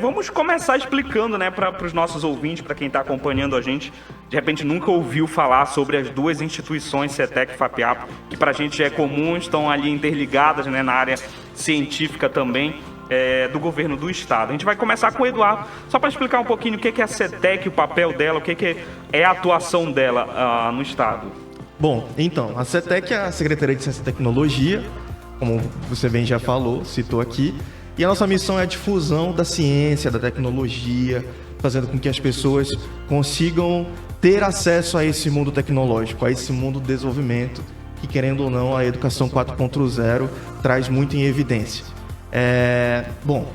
Vamos começar explicando, né, para os nossos ouvintes, para quem está acompanhando a gente, de repente nunca ouviu falar sobre as duas instituições, CETEC e FAPEAP, que para a gente é comum, estão ali interligadas, né, na área científica também, do governo do estado. A gente vai começar com o Eduardo, só para explicar um pouquinho o que é a CETEC, o papel dela, o que é a atuação dela no estado. Bom, então, a CETEC é a Secretaria de Ciência e Tecnologia, como você bem já falou, citou aqui, e a nossa missão é a difusão da ciência, da tecnologia, fazendo com que as pessoas consigam ter acesso a esse mundo tecnológico, a esse mundo do desenvolvimento, que, querendo ou não, a Educação 4.0 traz muito em evidência. Bom,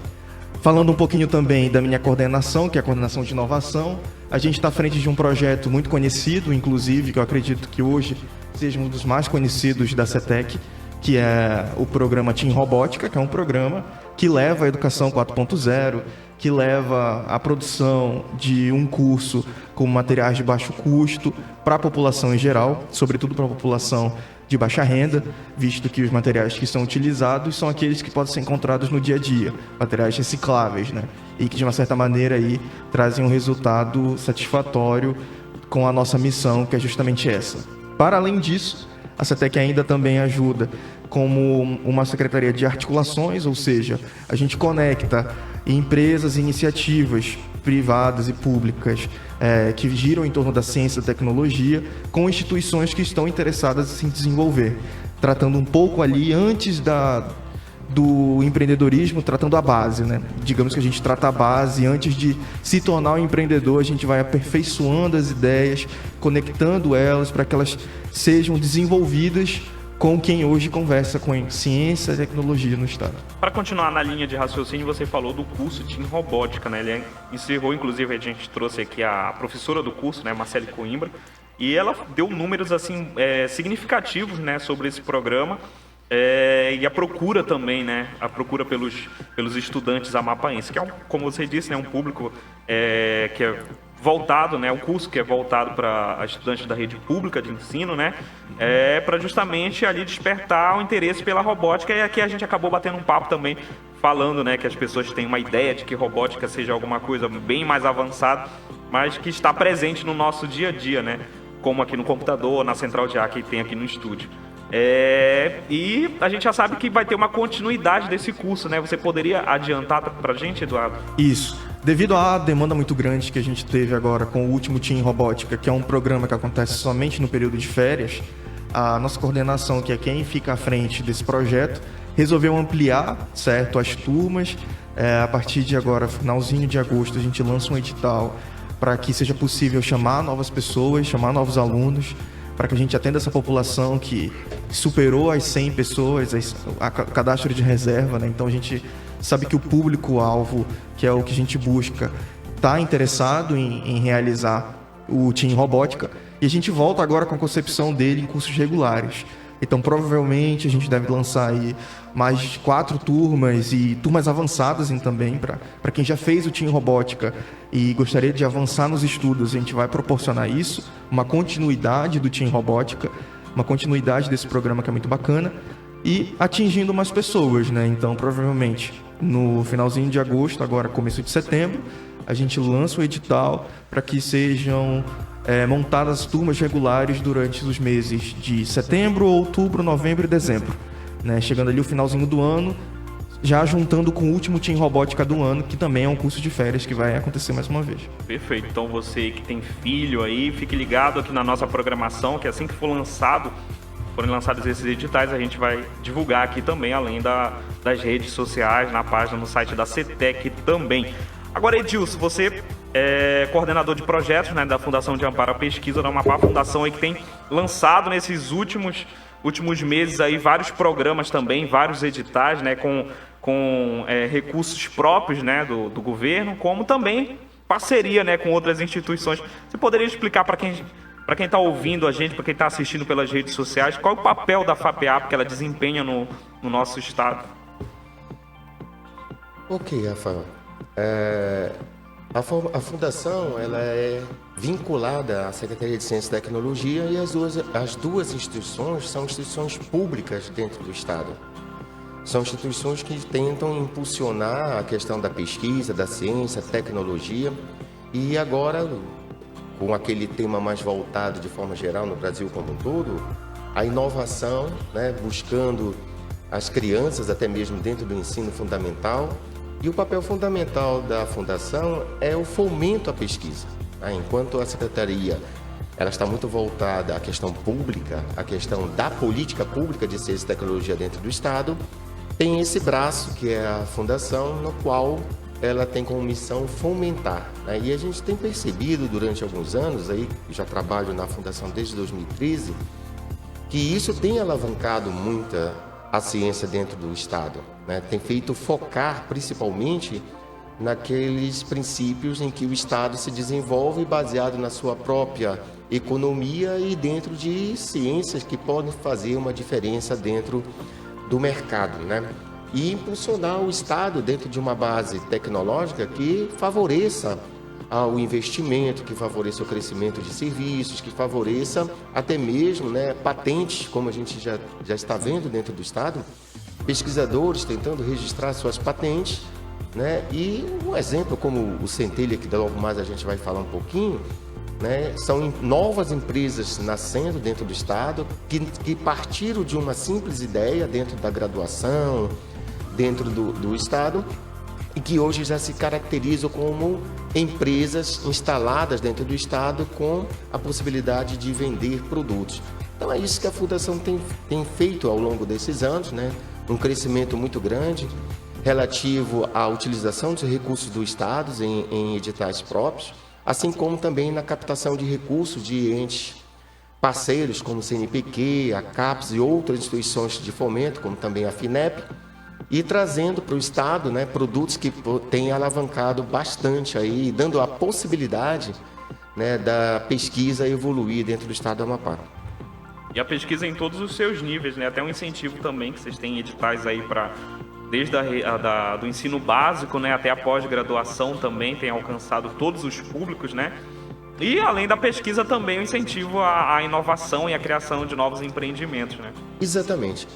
falando um pouquinho também da minha coordenação, que é a coordenação de inovação, a gente está à frente de um projeto muito conhecido, inclusive, que eu acredito que hoje seja um dos mais conhecidos da CETEC, que é o programa Team Robótica, que é um programa que leva a Educação 4.0, que leva a produção de um curso com materiais de baixo custo para a população em geral, sobretudo para a população de baixa renda, visto que os materiais que são utilizados são aqueles que podem ser encontrados no dia a dia, materiais recicláveis, né? E que de uma certa maneira aí trazem um resultado satisfatório com a nossa missão, que é justamente essa. Para além disso, a CETEC ainda também ajuda como uma secretaria de articulações, ou seja, a gente conecta empresas e iniciativas privadas e públicas que giram em torno da ciência e da tecnologia com instituições que estão interessadas em se desenvolver, tratando um pouco ali antes do empreendedorismo, tratando a base, né? Digamos que a gente trata a base antes de se tornar um empreendedor, a gente vai aperfeiçoando as ideias, conectando elas para que elas sejam desenvolvidas com quem hoje conversa com ciência e tecnologia no estado. Para continuar na linha de raciocínio, você falou do curso Team Robótica, né? Ele encerrou, inclusive, a gente trouxe aqui a professora do curso, né, Marcele Coimbra, e ela deu números assim significativos, né, sobre esse programa. E a procura também, né? A procura pelos estudantes amapaenses, que é, como você disse, né, um público que é voltado, né? O curso que é voltado para estudantes da rede pública de ensino, né? Para justamente ali despertar o interesse pela robótica. E aqui a gente acabou batendo um papo também, falando, né, que as pessoas têm uma ideia de que robótica seja alguma coisa bem mais avançada, mas que está presente no nosso dia a dia, né? Como aqui no computador, na central de ar que tem aqui no estúdio. E a gente já sabe que vai ter uma continuidade desse curso, né? Você poderia adiantar pra gente, Eduardo? Isso. Devido à demanda muito grande que a gente teve agora com o último Team Robótica, que é um programa que acontece somente no período de férias, a nossa coordenação, que é quem fica à frente desse projeto, resolveu ampliar, certo, as turmas. A partir de agora, finalzinho de agosto, a gente lança um edital para que seja possível chamar novas pessoas, chamar novos alunos, para que a gente atenda essa população que superou as 100 pessoas, a cadastro de reserva, né? Então a gente sabe que o público-alvo, que é o que a gente busca, está interessado em realizar o Team Robótica, e a gente volta agora com a concepção dele em cursos regulares. Então provavelmente a gente deve lançar aí mais 4 turmas e turmas avançadas também, para quem já fez o Team Robótica e gostaria de avançar nos estudos. A gente vai proporcionar isso, uma continuidade do Team Robótica, uma continuidade desse programa que é muito bacana, e atingindo mais pessoas, né? Então provavelmente no finalzinho de agosto, agora começo de setembro, a gente lança o edital para que sejam montadas turmas regulares durante os meses de setembro, outubro, novembro e dezembro, né? Chegando ali o finalzinho do ano, já juntando com o último Team Robótica do ano, que também é um curso de férias que vai acontecer mais uma vez. Perfeito. Então você que tem filho aí, fique ligado aqui na nossa programação, que assim que forem lançados esses editais, a gente vai divulgar aqui também, além das redes sociais, na página, no site da CETEC também. Agora, Edilson, você é coordenador de projetos, né, da Fundação de Amparo à Pesquisa da Amapá, fundação aí que tem lançado nesses últimos meses aí vários programas também, vários editais, né, com recursos próprios, né, do governo, como também parceria, né, com outras instituições. Você poderia explicar para quem está ouvindo a gente, para quem está assistindo pelas redes sociais, qual é o papel da FAPEAP que ela desempenha no nosso estado? Ok, Rafael. A fundação ela é vinculada à Secretaria de Ciência e Tecnologia, e as duas instituições são instituições públicas dentro do estado. São instituições que tentam impulsionar a questão da pesquisa, da ciência, tecnologia. E agora, com aquele tema mais voltado de forma geral no Brasil como um todo, a inovação, né, buscando as crianças, até mesmo dentro do ensino fundamental. E o papel fundamental da Fundação é o fomento à pesquisa. Enquanto a Secretaria ela está muito voltada à questão pública, à questão da política pública de ciência e tecnologia dentro do Estado, tem esse braço que é a Fundação, no qual ela tem como missão fomentar. E a gente tem percebido durante alguns anos, aí já trabalho na Fundação desde 2013, que isso tem alavancado muita a ciência dentro do Estado, né? Tem feito focar principalmente naqueles princípios em que o Estado se desenvolve baseado na sua própria economia e dentro de ciências que podem fazer uma diferença dentro do mercado, né? E impulsionar o Estado dentro de uma base tecnológica que favoreça o investimento, que favoreça o crescimento de serviços, que favoreça até mesmo, né, patentes, como a gente já está vendo dentro do Estado, pesquisadores tentando registrar suas patentes, né? E um exemplo como o Centelha, que logo mais a gente vai falar um pouquinho, né? São novas empresas nascendo dentro do Estado que partiram de uma simples ideia dentro da graduação, dentro do Estado, e que hoje já se caracterizam como empresas instaladas dentro do Estado com a possibilidade de vender produtos. Então é isso que a Fundação tem feito ao longo desses anos, né? Um crescimento muito grande relativo à utilização dos recursos do Estado em editais próprios, assim como também na captação de recursos de entes parceiros como o CNPq, a CAPES e outras instituições de fomento, como também a FINEP, e trazendo para o Estado, né, produtos que têm alavancado bastante aí, dando a possibilidade, né, da pesquisa evoluir dentro do Estado do Amapá. E a pesquisa em todos os seus níveis, né? Até um incentivo também, que vocês têm editais aí para desde do ensino básico, né, até a pós-graduação também, tem alcançado todos os públicos, né? E além da pesquisa também o incentivo à inovação e à criação de novos empreendimentos, né? Exatamente.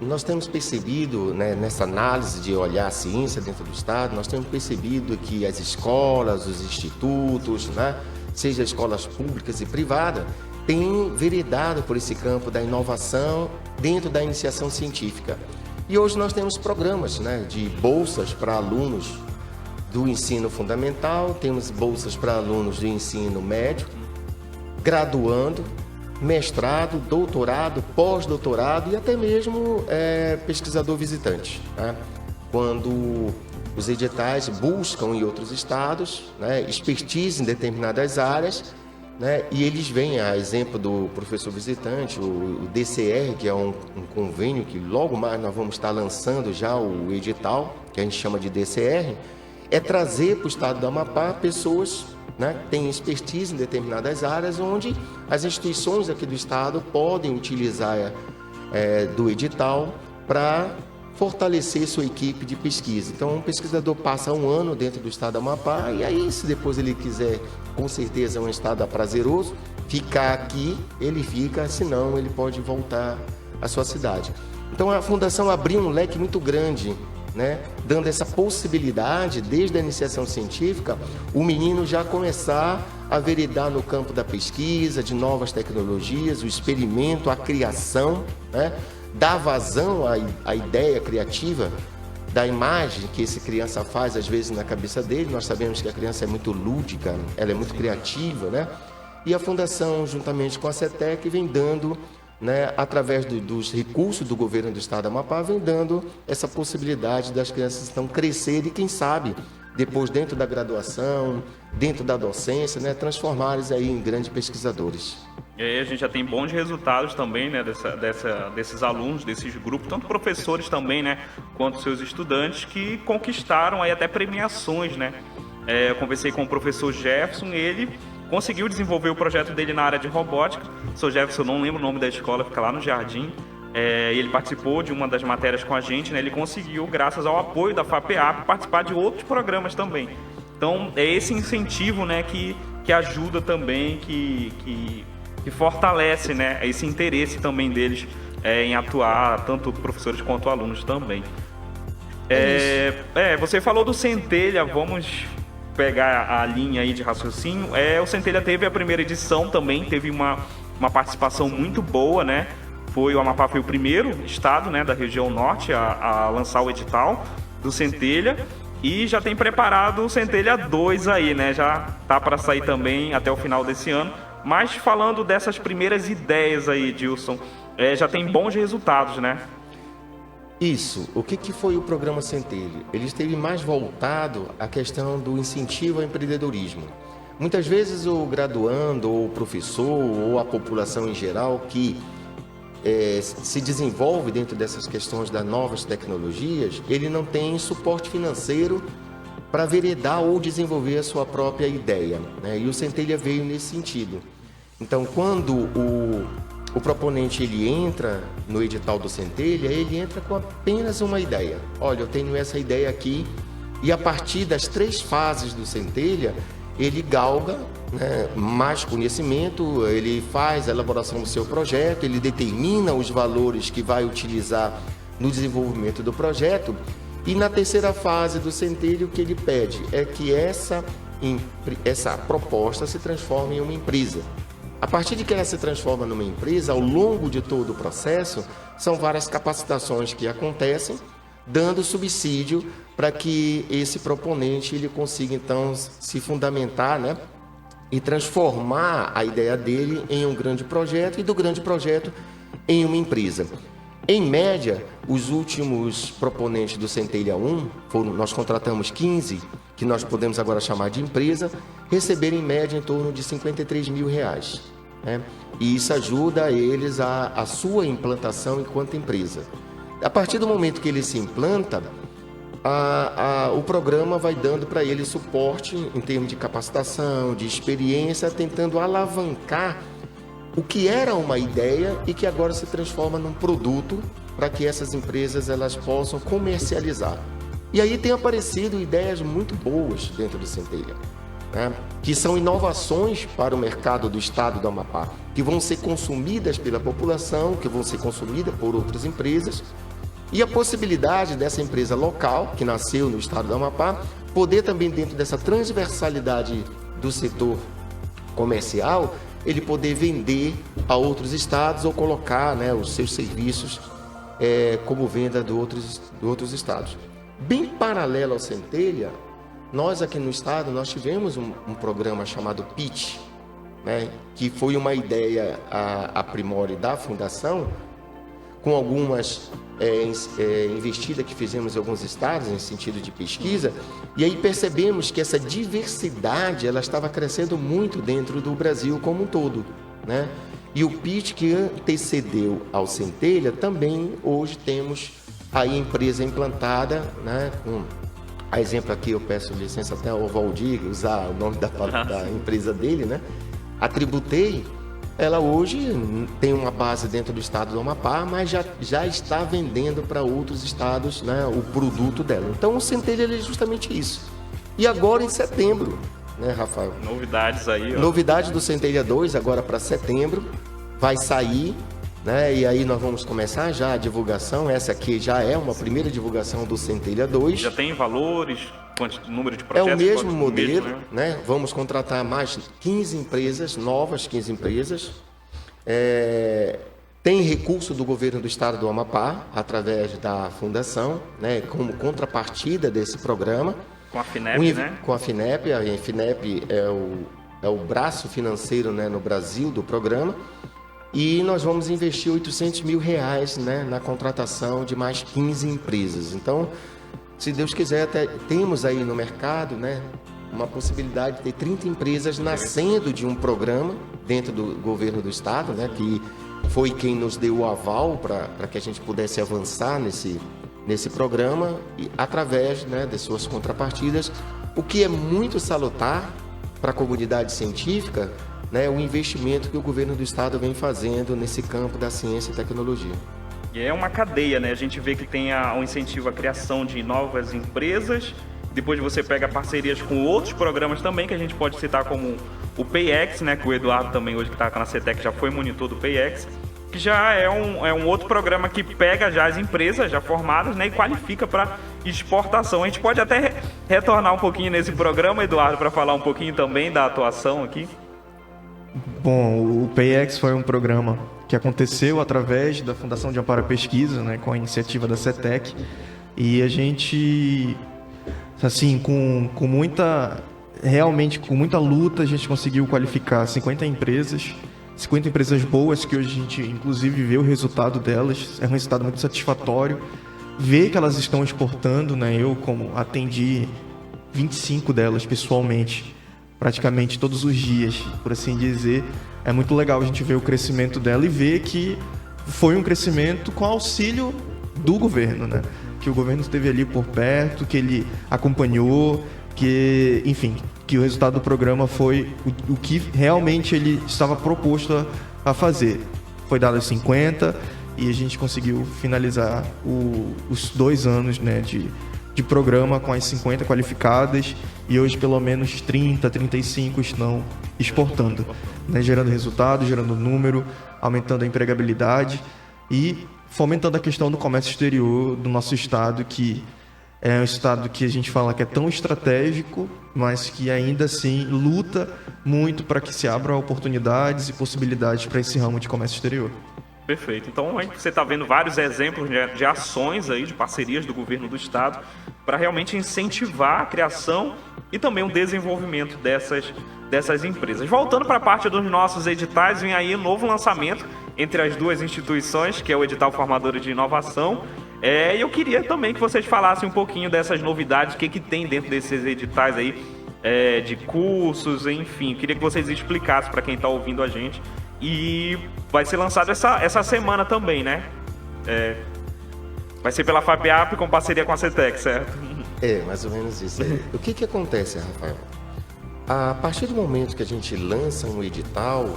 Nós temos percebido, né, nessa análise de olhar a ciência dentro do Estado, nós temos percebido que as escolas, os institutos, né, seja escolas públicas e privadas, têm veredado por esse campo da inovação dentro da iniciação científica. E hoje nós temos programas, né, de bolsas para alunos do ensino fundamental, temos bolsas para alunos do ensino médio, graduando, mestrado, doutorado, pós-doutorado e até mesmo pesquisador visitante, né? Quando os editais buscam em outros estados, né, expertise em determinadas áreas, né, e eles vêm, a exemplo do professor visitante, o DCR, que é um convênio que logo mais nós vamos estar lançando já o edital, que a gente chama de DCR, é trazer para o estado do Amapá pessoas, né, que têm expertise em determinadas áreas, onde as instituições aqui do estado podem utilizar do edital para fortalecer sua equipe de pesquisa. Então, um pesquisador passa um ano dentro do estado do Amapá e aí, se depois ele quiser, com certeza é um estado prazeroso, ficar aqui, ele fica, senão ele pode voltar à sua cidade. Então, a Fundação abriu um leque muito grande, né, dando essa possibilidade, desde a iniciação científica, o menino já começar a veredar no campo da pesquisa, de novas tecnologias, o experimento, a criação, né, dar vazão à ideia criativa da imagem que essa criança faz, às vezes, na cabeça dele. Nós sabemos que a criança é muito lúdica, ela é muito criativa, né? E a Fundação, juntamente com a CETEC, vem dando, né, através dos recursos do governo do estado do Amapá, vem dando essa possibilidade das crianças então crescerem e, quem sabe, depois dentro da graduação, dentro da docência, né, transformarem aí em grandes pesquisadores. E aí a gente já tem bons resultados também, né, desses alunos, desses grupos, tanto professores também, né, quanto seus estudantes, que conquistaram aí até premiações, né? Eu conversei com o professor Jefferson, ele conseguiu desenvolver o projeto dele na área de robótica. O professor Jefferson, eu não lembro o nome da escola, fica lá no Jardim. Ele participou de uma das matérias com a gente, né? Ele conseguiu, graças ao apoio da FAPEAP, participar de outros programas também. Então, é esse incentivo, né, que ajuda também, que fortalece, né, esse interesse também deles em atuar, tanto professores quanto alunos também. Você falou do Centelha, vamos pegar a linha aí de raciocínio. O Centelha teve a primeira edição também, teve uma participação muito boa, né? O Amapá foi o primeiro estado, né, da região norte a lançar o edital do Centelha. E já tem preparado o Centelha 2 aí, né? Já tá para sair também até o final desse ano. Mas falando dessas primeiras ideias aí, Dilson, já tem bons resultados, né? Isso. O que foi o programa Centelha? Ele esteve mais voltado à questão do incentivo ao empreendedorismo. Muitas vezes o graduando, ou o professor, ou a população em geral que se desenvolve dentro dessas questões das novas tecnologias, ele não tem suporte financeiro para veredar ou desenvolver a sua própria ideia, né? E o Centelha veio nesse sentido. Então, quando o proponente ele entra no edital do Centelha, ele entra com apenas uma ideia. Olha, eu tenho essa ideia aqui, e a partir das 3 fases do Centelha, ele galga, né, mais conhecimento, ele faz a elaboração do seu projeto, ele determina os valores que vai utilizar no desenvolvimento do projeto, e na terceira fase do Centelha o que ele pede é que essa proposta se transforme em uma empresa. A partir de que ela se transforma numa empresa, ao longo de todo o processo, são várias capacitações que acontecem, dando subsídio para que esse proponente ele consiga então se fundamentar, né, e transformar a ideia dele em um grande projeto e do grande projeto em uma empresa. Em média, os últimos proponentes do Centelha 1, nós contratamos 15, que nós podemos agora chamar de empresa, receberam em média em torno de R$53 mil, né? E isso ajuda eles a sua implantação enquanto empresa. A partir do momento que ele se implanta, o programa vai dando para ele suporte em termos de capacitação, de experiência, tentando alavancar o que era uma ideia e que agora se transforma num produto para que essas empresas elas possam comercializar. E aí tem aparecido ideias muito boas dentro do Centelha, né? Que são inovações para o mercado do estado do Amapá, que vão ser consumidas pela população, que vão ser consumidas por outras empresas, e a possibilidade dessa empresa local, que nasceu no estado do Amapá, poder também, dentro dessa transversalidade do setor comercial, ele poder vender a outros estados ou colocar, né, os seus serviços como venda de outros estados. Bem paralelo ao Centelha, nós aqui no estado, nós tivemos um programa chamado PIT, né, que foi uma ideia a priori da fundação, com algumas investidas que fizemos em alguns estados, em sentido de pesquisa, e aí percebemos que essa diversidade ela estava crescendo muito dentro do Brasil como um todo, né? E o PIT que antecedeu ao Centelha, também hoje temos aí empresa implantada, né? A exemplo aqui, eu peço licença até ao Valdir, usar o nome da empresa dele, né? A Tributei, ela hoje tem uma base dentro do estado do Amapá, mas já está vendendo para outros estados, né, o produto dela. Então o Centelha é justamente isso. E agora em setembro, né, Rafael? Novidades aí, ó. Novidade do Centelha 2, agora para setembro, vai sair, né? E aí nós vamos começar já a divulgação. Essa aqui já é uma primeira divulgação do Centelha 2. Já tem valores, número de projetos? É o mesmo modelo, né? Vamos contratar mais 15 empresas, novas 15 empresas. Tem recurso do governo do estado do Amapá, através da fundação, né? Como contrapartida desse programa. Com a FINEP, né? Com a FINEP. A FINEP é o braço financeiro, né, no Brasil do programa. E nós vamos investir R$800 mil, né, na contratação de mais 15 empresas. Então, se Deus quiser, temos aí no mercado, né, uma possibilidade de ter 30 empresas nascendo de um programa dentro do governo do estado, né, que foi quem nos deu o aval para que a gente pudesse avançar nesse programa, e através, né, de suas contrapartidas, o que é muito salutar para a comunidade científica, né, o investimento que o governo do estado vem fazendo nesse campo da ciência e tecnologia. E é uma cadeia, né? A gente vê que tem um incentivo à criação de novas empresas, depois você pega parcerias com outros programas também, que a gente pode citar como o PayEx, né? Que o Eduardo também hoje que está na CETEC já foi monitor do PayEx. que já é um outro programa que pega já as empresas já formadas, né, e qualifica para exportação. A gente pode até retornar um pouquinho nesse programa, Eduardo, para falar um pouquinho também da atuação aqui. Bom, o PayEx foi um programa que aconteceu através da Fundação de Amparo à Pesquisa, né, com a iniciativa da CETEC, e a gente, assim, realmente com muita luta, a gente conseguiu qualificar 50 empresas boas, que hoje a gente inclusive vê o resultado delas, é um resultado muito satisfatório, ver que elas estão exportando, né, eu como atendi 25 delas pessoalmente, praticamente todos os dias, por assim dizer. É muito legal a gente ver o crescimento dela e ver que foi um crescimento com auxílio do governo, né? Que o governo esteve ali por perto, que ele acompanhou, que, enfim, que o resultado do programa foi o que realmente ele estava proposto a fazer. Foi dado as 50 e a gente conseguiu finalizar os 2 anos, né, de programa com as 50 qualificadas, e hoje pelo menos 30, 35 estão exportando, né, gerando resultado, gerando número, aumentando a empregabilidade e fomentando a questão do comércio exterior do nosso estado, que é um estado que a gente fala que é tão estratégico, mas que ainda assim luta muito para que se abram oportunidades e possibilidades para esse ramo de comércio exterior. Perfeito. Então, você está vendo vários exemplos de ações aí, de parcerias do governo do estado, para realmente incentivar a criação e também o desenvolvimento dessas empresas. Voltando para a parte dos nossos editais, vem aí um novo lançamento entre as duas instituições, que é o edital Formadores de Inovação. E eu queria também que vocês falassem um pouquinho dessas novidades, o que tem dentro desses editais aí, de cursos, enfim. Queria que vocês explicassem para quem está ouvindo a gente. E vai ser lançado essa semana também, né? Vai ser pela FAPEAP com parceria com a CETEC, certo? Mais ou menos isso. O que acontece, Rafael? A partir do momento que a gente lança um edital,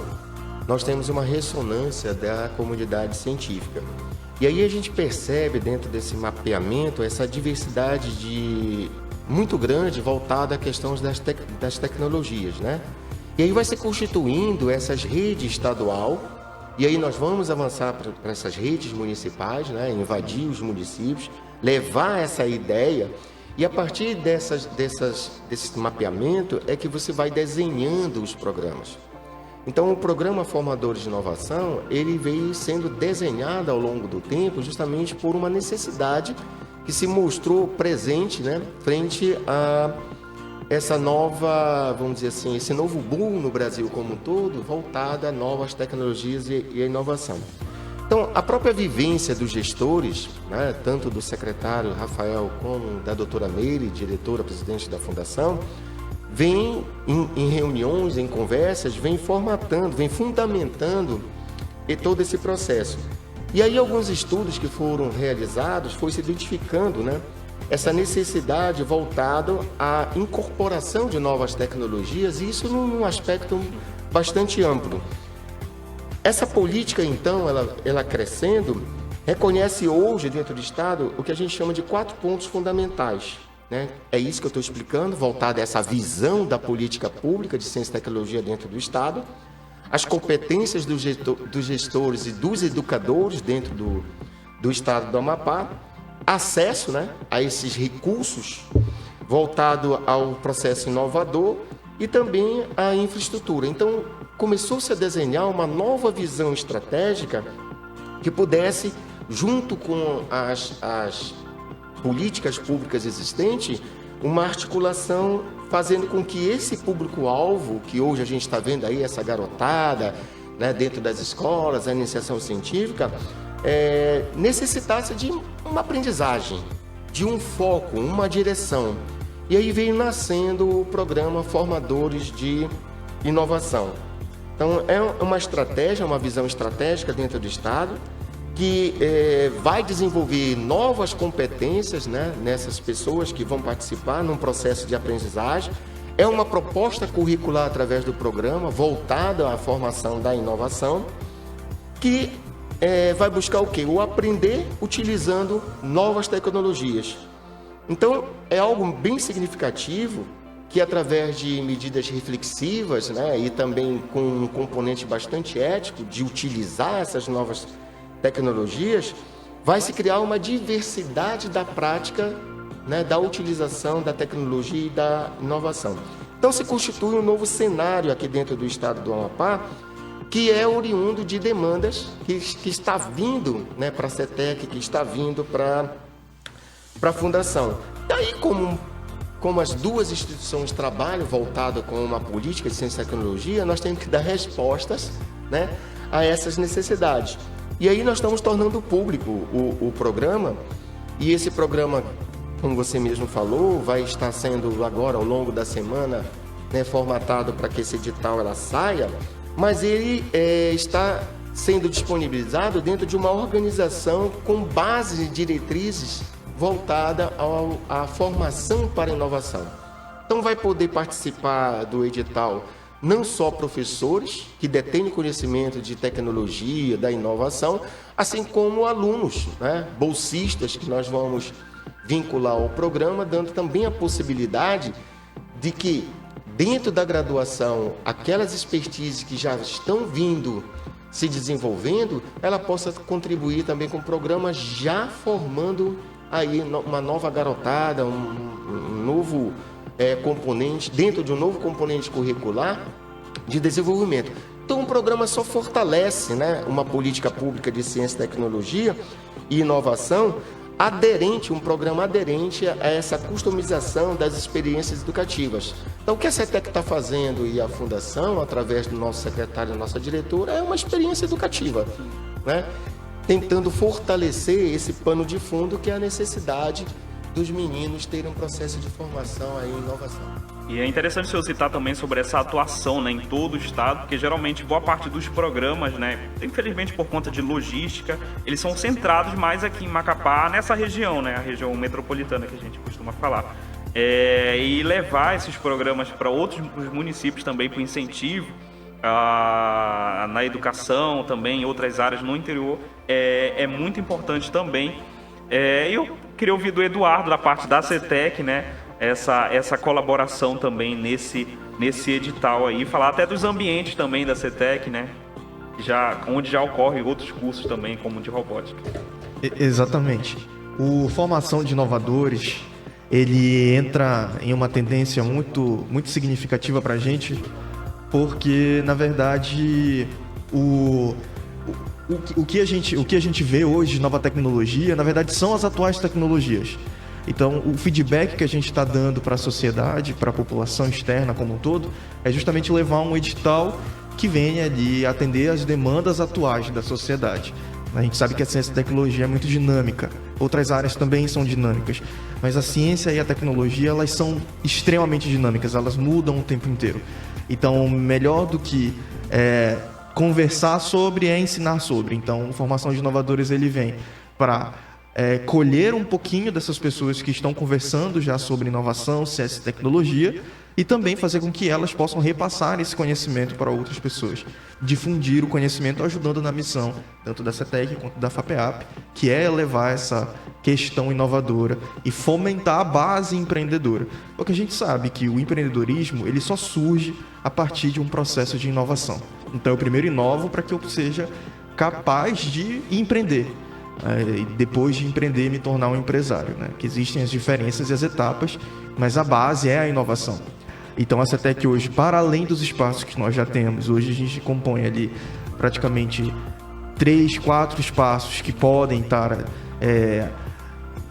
nós temos uma ressonância da comunidade científica. E aí a gente percebe dentro desse mapeamento essa diversidade muito grande voltada à questão das tecnologias, né? E aí vai se constituindo essas redes estadual, e aí nós vamos avançar para essas redes municipais, né? Invadir os municípios, levar essa ideia, e a partir desse mapeamento é que você vai desenhando os programas. Então, o programa Formadores de Inovação, ele veio sendo desenhado ao longo do tempo justamente por uma necessidade que se mostrou presente, né, frente a essa nova, vamos dizer assim, esse novo boom no Brasil como um todo, voltado a novas tecnologias e a inovação. Então, a própria vivência dos gestores, né, tanto do secretário Rafael como da doutora Meire, diretora, presidente da Fundação, vem em reuniões, em conversas, vem formatando, vem fundamentando todo esse processo. E aí alguns estudos que foram realizados, foi se identificando, né, essa necessidade voltada à incorporação de novas tecnologias, e isso num aspecto bastante amplo. Essa política, então, ela crescendo, reconhece hoje, dentro do Estado, o que a gente chama de 4 pontos fundamentais, né? É isso que eu estou explicando, voltada a essa visão da política pública de ciência e tecnologia dentro do Estado, as competências dos gestores e dos educadores dentro do Estado do Amapá, acesso, né, a esses recursos voltado ao processo inovador e também a infraestrutura. Então, começou-se a desenhar uma nova visão estratégica que pudesse, junto com as políticas públicas existentes, uma articulação fazendo com que esse público-alvo, que hoje a gente está vendo aí, essa garotada, né, dentro das escolas, a iniciação científica, necessitasse de uma aprendizagem, de um foco, uma direção. E aí veio nascendo o programa Formadores de Inovação. Então, é uma estratégia, uma visão estratégica dentro do Estado, que vai desenvolver novas competências, né, nessas pessoas que vão participar num processo de aprendizagem. É uma proposta curricular através do programa, voltada à formação da inovação, que vai buscar o quê? O aprender utilizando novas tecnologias. Então, é algo bem significativo que através de medidas reflexivas, né, e também com um componente bastante ético de utilizar essas novas tecnologias, vai se criar uma diversidade da prática, né, da utilização da tecnologia e da inovação. Então se constitui um novo cenário aqui dentro do estado do Amapá, que é oriundo de demandas que está vindo, né, para a CETEC, que está vindo para a Fundação. Daí, como as duas instituições trabalham voltado com uma política de ciência e tecnologia, nós temos que dar respostas, né, a essas necessidades. E aí nós estamos tornando público o programa, e esse programa, como você mesmo falou, vai estar sendo agora, ao longo da semana, né, formatado para que esse edital ela saia, mas ele está sendo disponibilizado dentro de uma organização com bases e diretrizes voltada à formação para a inovação. Então vai poder participar do edital não só professores que detêm conhecimento de tecnologia, da inovação, assim como alunos, né, bolsistas que nós vamos vincular ao programa, dando também a possibilidade de que dentro da graduação, aquelas expertises que já estão vindo se desenvolvendo, ela possa contribuir também com o programa, já formando aí uma nova garotada, um novo componente, dentro de um novo componente curricular de desenvolvimento. Então, o programa só fortalece, né, uma política pública de ciência, tecnologia e inovação um programa aderente a essa customização das experiências educativas. Então, o que a CETEC está fazendo e a Fundação, através do nosso secretário e da nossa diretora, é uma experiência educativa, né? Tentando fortalecer esse pano de fundo que é a necessidade dos meninos terem um processo de formação aí em inovação. E é interessante o senhor citar também sobre essa atuação, né, em todo o estado, porque geralmente boa parte dos programas, né, infelizmente por conta de logística, eles são centrados mais aqui em Macapá, nessa região, né, a região metropolitana que a gente costuma falar. E levar esses programas para outros municípios também para incentivo na educação também, em outras áreas no interior, é muito importante também. Eu queria ouvir do Eduardo, da parte da CETEC, né, essa colaboração também nesse edital aí, falar até dos ambientes também da CETEC, né, onde já ocorrem outros cursos também, como de robótica. Exatamente. O Formação de Inovadores, ele entra em uma tendência muito, muito significativa para a gente, porque, na verdade, o que a gente vê hoje de nova tecnologia, na verdade, são as atuais tecnologias. Então, o feedback que a gente está dando para a sociedade, para a população externa como um todo, é justamente levar um edital que venha ali atender às demandas atuais da sociedade. A gente sabe que a ciência e a tecnologia é muito dinâmica, outras áreas também são dinâmicas, mas a ciência e a tecnologia, elas são extremamente dinâmicas, elas mudam o tempo inteiro. Então, melhor do que conversar sobre é ensinar sobre. Então, a Formação de Inovadores, ele vem para colher um pouquinho dessas pessoas que estão conversando já sobre inovação, ciência e tecnologia, e também fazer com que elas possam repassar esse conhecimento para outras pessoas. Difundir o conhecimento ajudando na missão, tanto da CETEC quanto da FAPEAP, que é levar essa questão inovadora e fomentar a base empreendedora. Porque a gente sabe que o empreendedorismo, ele só surge a partir de um processo de inovação. Então, eu primeiro inovo para que eu seja capaz de empreender. E depois de empreender, me tornar um empresário, né? Que existem as diferenças e as etapas, mas a base é a inovação. Então, a CETEC hoje, para além dos espaços que nós já temos, hoje a gente compõe ali praticamente 3, 4 espaços que podem estar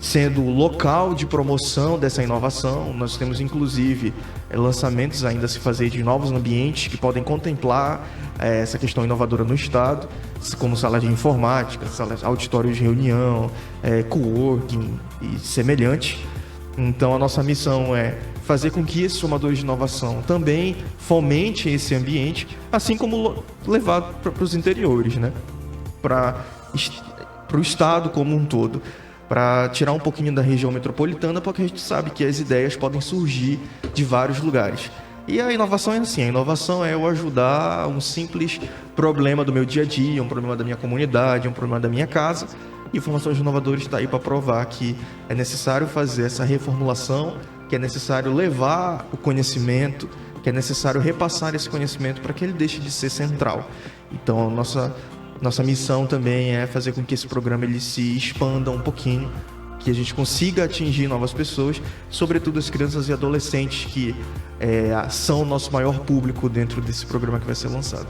sendo local de promoção dessa inovação. Nós temos, inclusive, lançamentos ainda a se fazer de novos ambientes que podem contemplar essa questão inovadora no Estado, como sala de informática, salas, auditórios de reunião, coworking e semelhantes. Então, a nossa missão é fazer com que esses formadores de inovação também fomentem esse ambiente, assim como levar para os interiores, né? Para o Estado como um todo, para tirar um pouquinho da região metropolitana, porque a gente sabe que as ideias podem surgir de vários lugares. E a inovação é assim, a inovação é eu ajudar um simples problema do meu dia a dia, um problema da minha comunidade, um problema da minha casa. E a Formação de Inovadores está aí para provar que é necessário fazer essa reformulação que é necessário levar o conhecimento, que é necessário repassar esse conhecimento para que ele deixe de ser central. Então, nossa missão também é fazer com que esse programa ele se expanda um pouquinho, que a gente consiga atingir novas pessoas, sobretudo as crianças e adolescentes, que são o nosso maior público dentro desse programa que vai ser lançado.